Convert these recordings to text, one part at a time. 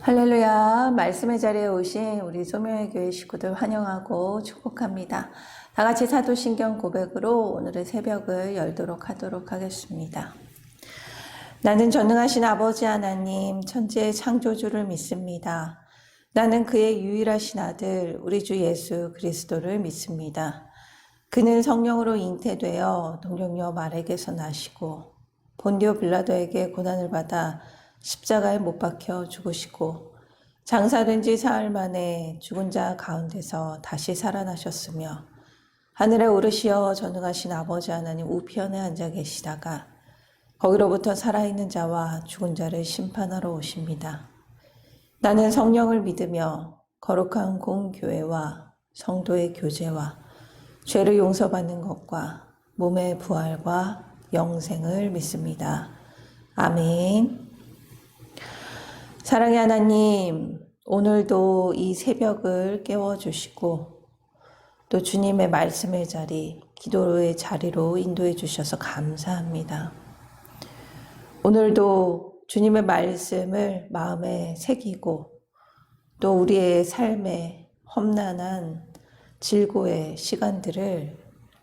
할렐루야. 말씀의 자리에 오신 우리 소명의 교회 식구들 환영하고 축복합니다. 다 같이 사도신경 고백으로 오늘의 새벽을 열도록 하도록 하겠습니다. 나는 전능하신 아버지 하나님 천지의 창조주를 믿습니다. 나는 그의 유일하신 아들 우리 주 예수 그리스도를 믿습니다. 그는 성령으로 잉태되어 동정녀 마리아에게서 나시고 본디오 빌라도에게 고난을 받아 십자가에 못 박혀 죽으시고 장사된 지 사흘 만에 죽은 자 가운데서 다시 살아나셨으며 하늘에 오르시어 전능하신 아버지 하나님 우편에 앉아 계시다가 거기로부터 살아있는 자와 죽은 자를 심판하러 오십니다. 나는 성령을 믿으며 거룩한 공교회와 성도의 교제와 죄를 용서받는 것과 몸의 부활과 영생을 믿습니다. 아멘. 사랑의 하나님, 오늘도 이 새벽을 깨워주시고 또 주님의 말씀의 자리, 기도의 자리로 인도해 주셔서 감사합니다. 오늘도 주님의 말씀을 마음에 새기고 또 우리의 삶의 험난한 질고의 시간들을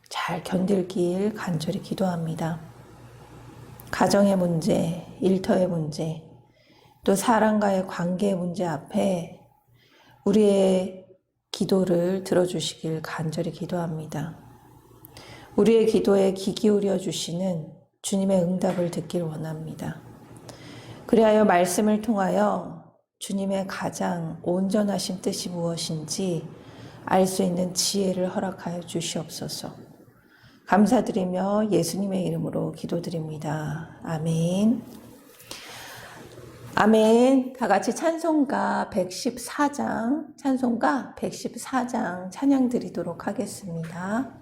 잘 견딜길 간절히 기도합니다. 가정의 문제, 일터의 문제, 또 사람과의 관계의 문제 앞에 우리의 기도를 들어주시길 간절히 기도합니다. 우리의 기도에 귀 기울여 주시는 주님의 응답을 듣길 원합니다. 그리하여 말씀을 통하여 주님의 가장 온전하신 뜻이 무엇인지 알 수 있는 지혜를 허락하여 주시옵소서. 감사드리며 예수님의 이름으로 기도드립니다. 아멘. 아멘. 다 같이 찬송가 114장 찬양 드리도록 하겠습니다.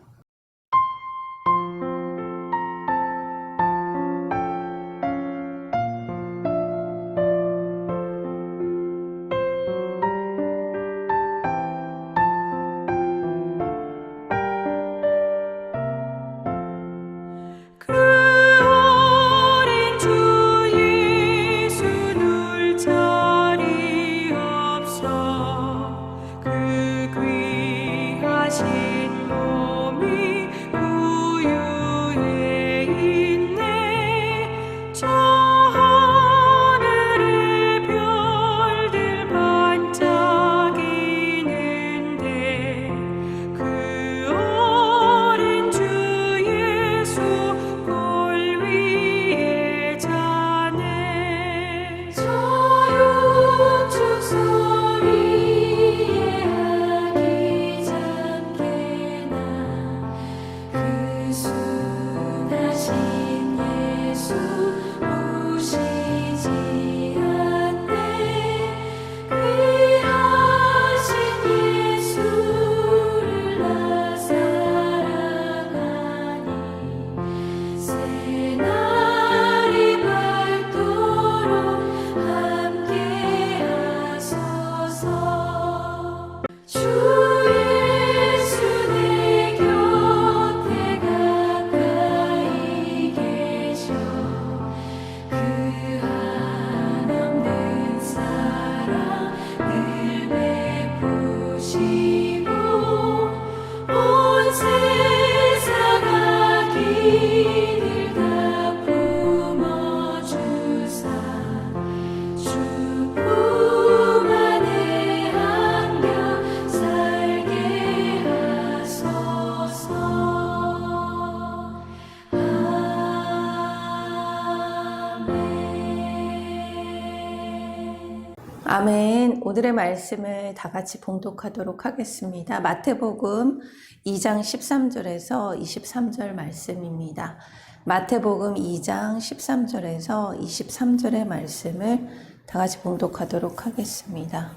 아멘. 오늘의 말씀을 다 같이 봉독하도록 하겠습니다. 마태복음 2장 13절에서 23절 말씀입니다. 마태복음 2장 13절에서 23절의 말씀을 다 같이 봉독하도록 하겠습니다.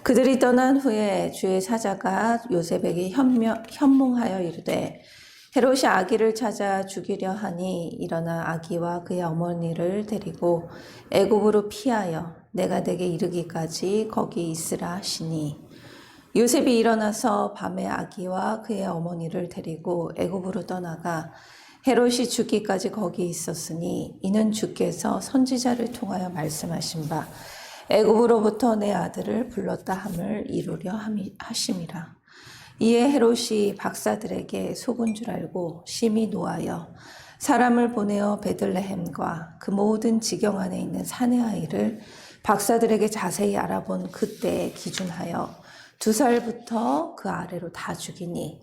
그들이 떠난 후에 주의 사자가 요셉에게 현몽하여 이르되 헤롯이 아기를 찾아 죽이려 하니 일어나 아기와 그의 어머니를 데리고 애굽으로 피하여 내가 내게 이르기까지 거기 있으라 하시니 요셉이 일어나서 밤에 아기와 그의 어머니를 데리고 애굽으로 떠나가 헤롯이 죽기까지 거기 있었으니 이는 주께서 선지자를 통하여 말씀하신 바 애굽으로부터 내 아들을 불렀다 함을 이루려 하심이라. 이에 헤롯이 박사들에게 속은 줄 알고 심히 노하여 사람을 보내어 베들레헴과 그 모든 지경 안에 있는 사내 아이를 박사들에게 자세히 알아본 그때에 기준하여 2살부터 그 아래로 다 죽이니,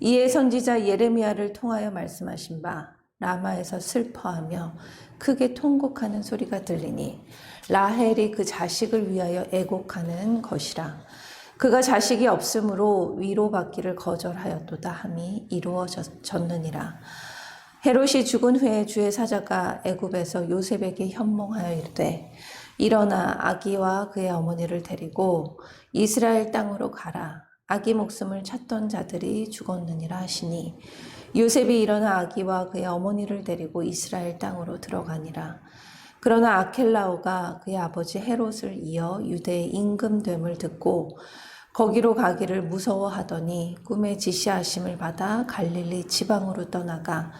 이에 선지자 예레미야를 통하여 말씀하신 바 라마에서 슬퍼하며 크게 통곡하는 소리가 들리니 라헬이 그 자식을 위하여 애곡하는 것이라. 그가 자식이 없으므로 위로받기를 거절하였도다 함이 이루어졌느니라. 헤롯이 죽은 후에 주의 사자가 애굽에서 요셉에게 현몽하여 이르되 일어나 아기와 그의 어머니를 데리고 이스라엘 땅으로 가라. 아기 목숨을 찾던 자들이 죽었느니라 하시니 요셉이 일어나 아기와 그의 어머니를 데리고 이스라엘 땅으로 들어가니라. 그러나 아켈라오가 그의 아버지 헤롯을 이어 유대의 임금됨을 듣고 거기로 가기를 무서워하더니 꿈에 지시하심을 받아 갈릴리 지방으로 떠나가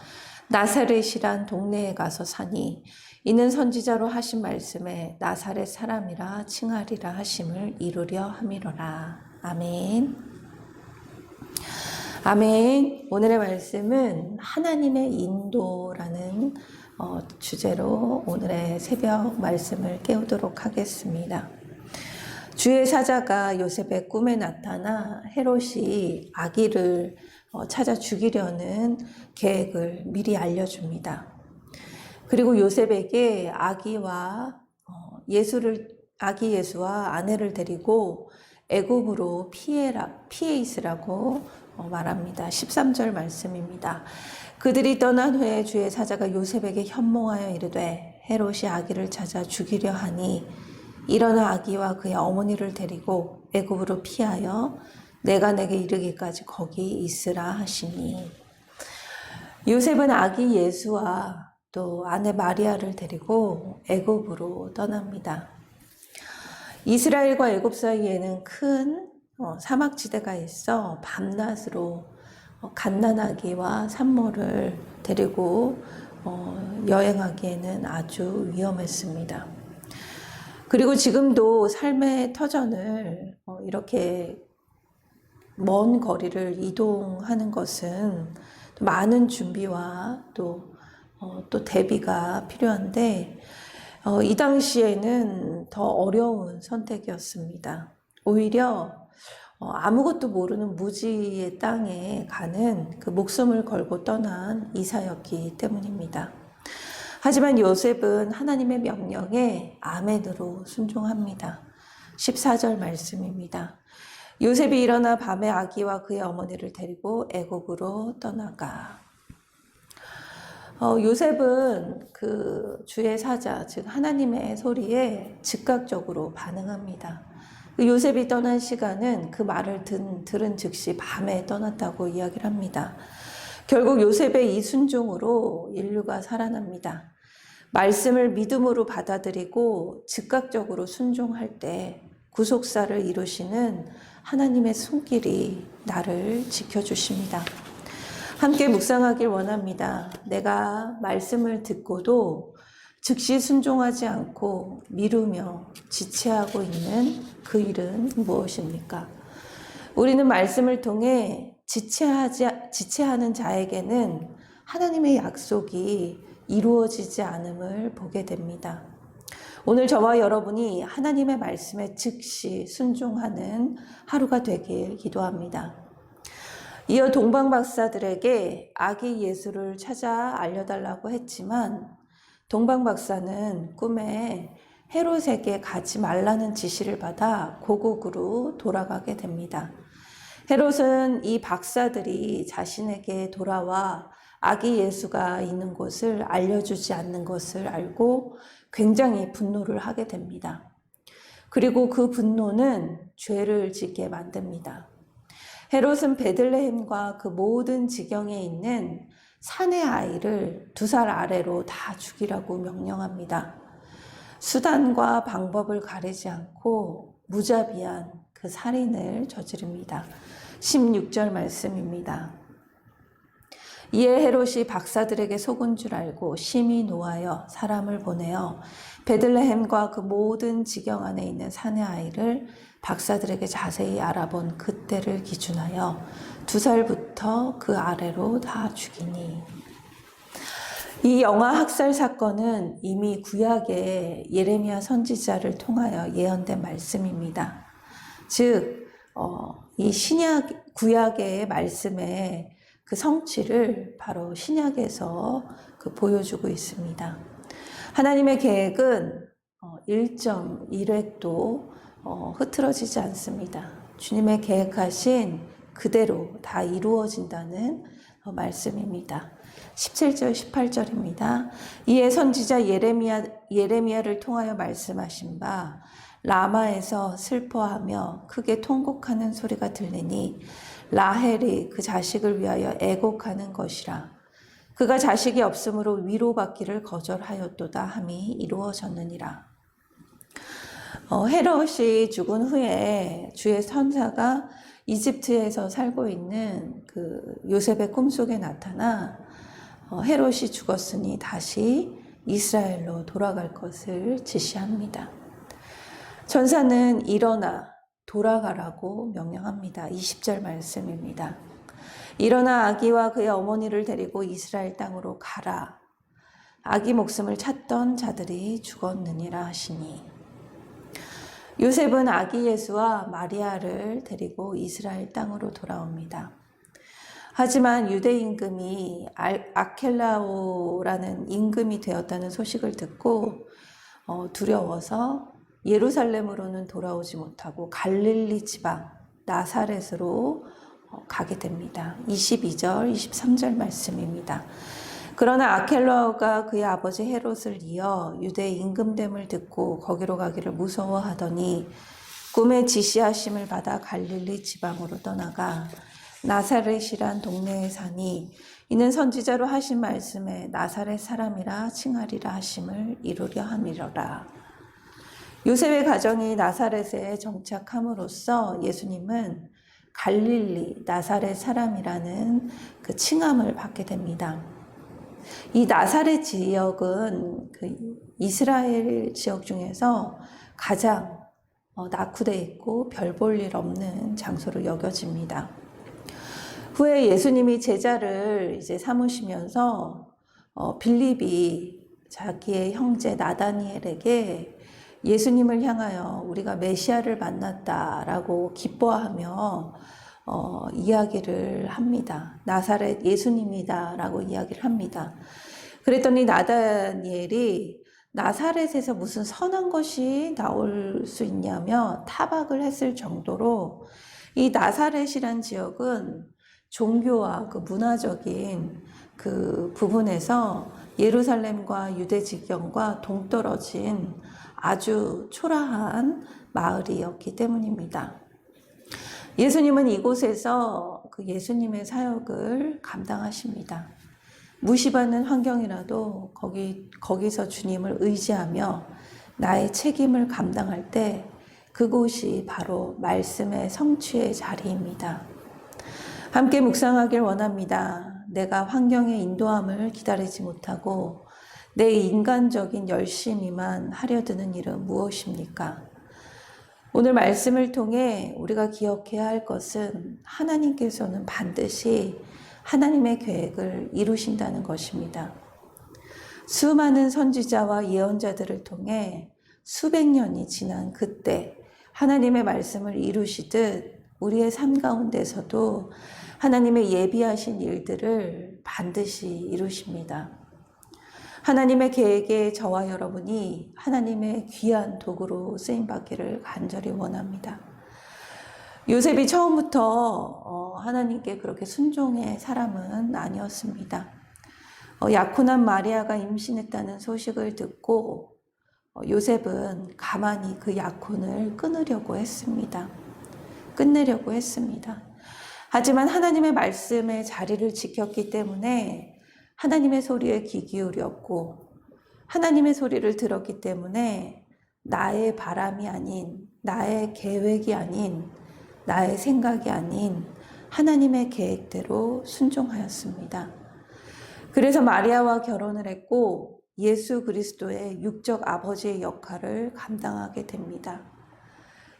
나사렛이란 동네에 가서 사니, 이는 선지자로 하신 말씀에 나사렛 사람이라 칭하리라 하심을 이루려 함이로라. 아멘. 아멘. 오늘의 말씀은 하나님의 인도라는 주제로 오늘의 새벽 말씀을 깨우도록 하겠습니다. 주의 사자가 요셉의 꿈에 나타나 헤롯이 아기를 찾아 죽이려는 계획을 미리 알려줍니다. 그리고 요셉에게 아기 예수와 아내를 데리고 애굽으로 피해 있으라고 말합니다. 13절 말씀입니다. 그들이 떠난 후에 주의 사자가 요셉에게 현몽하여 이르되 헤롯이 아기를 찾아 죽이려 하니 일어나 아기와 그의 어머니를 데리고 애굽으로 피하여 내가 내게 이르기까지 거기 있으라 하시니, 요셉은 아기 예수와 또 아내 마리아를 데리고 애굽으로 떠납니다. 이스라엘과 애굽 사이에는 큰 사막지대가 있어 밤낮으로 갓난아기와 산모를 데리고 여행하기에는 아주 위험했습니다. 그리고 지금도 삶의 터전을 이렇게 먼 거리를 이동하는 것은 많은 준비와 또 대비가 필요한데 이 당시에는 더 어려운 선택이었습니다. 오히려 아무것도 모르는 무지의 땅에 가는 그 목숨을 걸고 떠난 이사였기 때문입니다. 하지만 요셉은 하나님의 명령에 아멘으로 순종합니다. 14절 말씀입니다. 요셉이 일어나 밤에 아기와 그의 어머니를 데리고 애굽으로 떠나가. 요셉은 그 주의 사자, 즉 하나님의 소리에 즉각적으로 반응합니다. 요셉이 떠난 시간은 그 말을 들은 즉시 밤에 떠났다고 이야기를 합니다. 결국 요셉의 이 순종으로 인류가 살아납니다. 말씀을 믿음으로 받아들이고 즉각적으로 순종할 때 구속사를 이루시는 하나님의 손길이 나를 지켜주십니다. 함께 묵상하길 원합니다. 내가 말씀을 듣고도 즉시 순종하지 않고 미루며 지체하고 있는 그 일은 무엇입니까? 우리는 말씀을 통해 지체하는 자에게는 하나님의 약속이 이루어지지 않음을 보게 됩니다. 오늘 저와 여러분이 하나님의 말씀에 즉시 순종하는 하루가 되길 기도합니다. 이어 동방박사들에게 아기 예수를 찾아 알려달라고 했지만 동방박사는 꿈에 헤롯에게 가지 말라는 지시를 받아 고국으로 돌아가게 됩니다. 헤롯은 이 박사들이 자신에게 돌아와 아기 예수가 있는 곳을 알려주지 않는 것을 알고 굉장히 분노를 하게 됩니다. 그리고 그 분노는 죄를 짓게 만듭니다. 헤롯은 베들레헴과 그 모든 지경에 있는 사내 아이를 2살 아래로 다 죽이라고 명령합니다. 수단과 방법을 가리지 않고 무자비한 그 살인을 저지릅니다. 16절 말씀입니다. 이에 헤롯이 박사들에게 속은 줄 알고 심히 노하여 사람을 보내어 베들레헴과 그 모든 지경 안에 있는 사내 아이를 박사들에게 자세히 알아본 그때를 기준하여 2살부터 그 아래로 다 죽이니. 이 영아 학살 사건은 이미 구약의 예레미야 선지자를 통하여 예언된 말씀입니다. 즉, 이 구약의 말씀의 그 성취를 바로 신약에서 보여주고 있습니다. 하나님의 계획은 1.1획도 흐트러지지 않습니다. 주님의 계획하신 그대로 다 이루어진다는 말씀입니다. 17절, 18절입니다. 이에 선지자 예레미야를 통하여 말씀하신 바 라마에서 슬퍼하며 크게 통곡하는 소리가 들리니 라헬이 그 자식을 위하여 애곡하는 것이라. 그가 자식이 없으므로 위로받기를 거절하였도다 함이 이루어졌느니라. 헤롯이 죽은 후에 주의 선사가 이집트에서 살고 있는 그 요셉의 꿈속에 나타나 헤롯이 죽었으니 다시 이스라엘로 돌아갈 것을 지시합니다. 전사는 일어나 돌아가라고 명령합니다. 20절 말씀입니다. 일어나 아기와 그의 어머니를 데리고 이스라엘 땅으로 가라. 아기 목숨을 찾던 자들이 죽었느니라 하시니. 요셉은 아기 예수와 마리아를 데리고 이스라엘 땅으로 돌아옵니다. 하지만 유대 임금이 아켈라오라는 임금이 되었다는 소식을 듣고 두려워서 예루살렘으로는 돌아오지 못하고 갈릴리 지방 나사렛으로 가게 됩니다. 22절, 23절 말씀입니다. 그러나 아켈라오가 그의 아버지 헤롯을 이어 유대 임금됨을 듣고 거기로 가기를 무서워하더니 꿈에 지시하심을 받아 갈릴리 지방으로 떠나가 나사렛이란 동네에 사니 이는 선지자로 하신 말씀에 나사렛 사람이라 칭하리라 하심을 이루려 함이로라. 요셉의 가정이 나사렛에 정착함으로써 예수님은 갈릴리 나사렛 사람이라는 그 칭함을 받게 됩니다. 이 나사렛 지역은 그 이스라엘 지역 중에서 가장 낙후되어 있고 별 볼 일 없는 장소로 여겨집니다. 후에 예수님이 제자를 이제 삼으시면서 빌립이 자기의 형제 나다니엘에게 예수님을 향하여 우리가 메시아를 만났다라고 기뻐하며 이야기를 합니다. 나사렛 예수님이다라고 이야기를 합니다. 그랬더니 나다니엘이 나사렛에서 무슨 선한 것이 나올 수 있냐며 타박을 했을 정도로 이 나사렛이란 지역은 종교와 그 문화적인 그 부분에서 예루살렘과 유대 지경과 동떨어진 아주 초라한 마을이었기 때문입니다. 예수님은 이곳에서 그 예수님의 사역을 감당하십니다. 무시받는 환경이라도 거기서 주님을 의지하며 나의 책임을 감당할 때 그곳이 바로 말씀의 성취의 자리입니다. 함께 묵상하길 원합니다. 내가 환경의 인도함을 기다리지 못하고 내 인간적인 열심히만 하려 드는 일은 무엇입니까? 오늘 말씀을 통해 우리가 기억해야 할 것은 하나님께서는 반드시 하나님의 계획을 이루신다는 것입니다. 수많은 선지자와 예언자들을 통해 수백 년이 지난 그때 하나님의 말씀을 이루시듯 우리의 삶 가운데서도 하나님의 예비하신 일들을 반드시 이루십니다. 하나님의 계획에 저와 여러분이 하나님의 귀한 도구로 쓰임받기를 간절히 원합니다. 요셉이 처음부터 하나님께 그렇게 순종의 사람은 아니었습니다. 약혼한 마리아가 임신했다는 소식을 듣고 요셉은 가만히 그 약혼을 끝내려고 했습니다. 하지만 하나님의 말씀의 자리를 지켰기 때문에 하나님의 소리에 귀 기울였고 하나님의 소리를 들었기 때문에 나의 바람이 아닌, 나의 계획이 아닌, 나의 생각이 아닌 하나님의 계획대로 순종하였습니다. 그래서 마리아와 결혼을 했고 예수 그리스도의 육적 아버지의 역할을 감당하게 됩니다.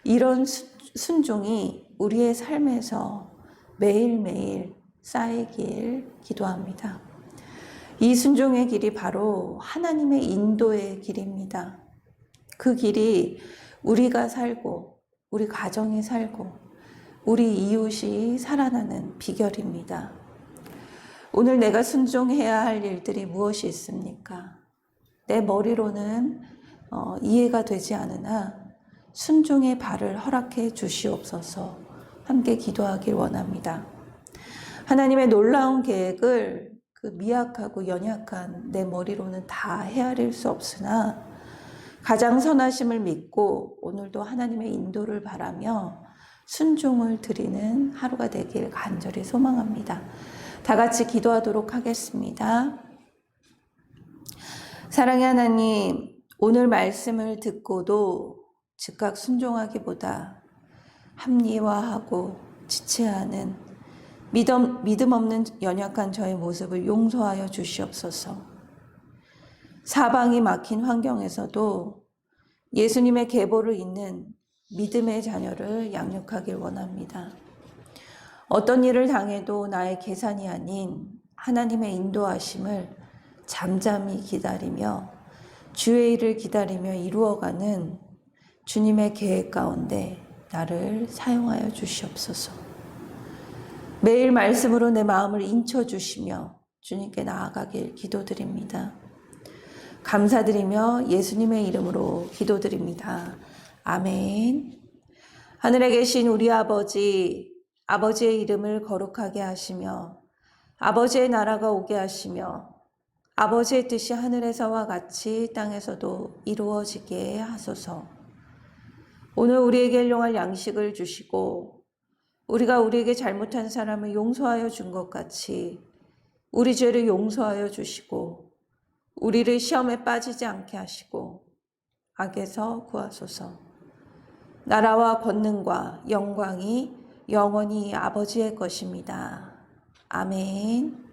이런 순종이 우리의 삶에서 매일매일 쌓이길 기도합니다. 이 순종의 길이 바로 하나님의 인도의 길입니다. 그 길이 우리가 살고 우리 가정이 살고 우리 이웃이 살아나는 비결입니다. 오늘 내가 순종해야 할 일들이 무엇이 있습니까? 내 머리로는 이해가 되지 않으나 순종의 발을 허락해 주시옵소서. 함께 기도하길 원합니다. 하나님의 놀라운 계획을 그 미약하고 연약한 내 머리로는 다 헤아릴 수 없으나 가장 선하심을 믿고 오늘도 하나님의 인도를 바라며 순종을 드리는 하루가 되길 간절히 소망합니다. 다 같이 기도하도록 하겠습니다. 사랑의 하나님, 오늘 말씀을 듣고도 즉각 순종하기보다 합리화하고 지체하는 믿음 없는 연약한 저의 모습을 용서하여 주시옵소서. 사방이 막힌 환경에서도 예수님의 계보를 잇는 믿음의 자녀를 양육하길 원합니다. 어떤 일을 당해도 나의 계산이 아닌 하나님의 인도하심을 잠잠히 기다리며 주의 일을 기다리며 이루어가는 주님의 계획 가운데 나를 사용하여 주시옵소서. 매일 말씀으로 내 마음을 인쳐주시며 주님께 나아가길 기도드립니다. 감사드리며 예수님의 이름으로 기도드립니다. 아멘. 하늘에 계신 우리 아버지의 이름을 거룩하게 하시며 아버지의 나라가 오게 하시며 아버지의 뜻이 하늘에서와 같이 땅에서도 이루어지게 하소서. 오늘 우리에게 일용할 양식을 주시고 우리가 우리에게 잘못한 사람을 용서하여 준 것 같이 우리 죄를 용서하여 주시고 우리를 시험에 빠지지 않게 하시고 악에서 구하소서. 나라와 권능과 영광이 영원히 아버지의 것입니다. 아멘.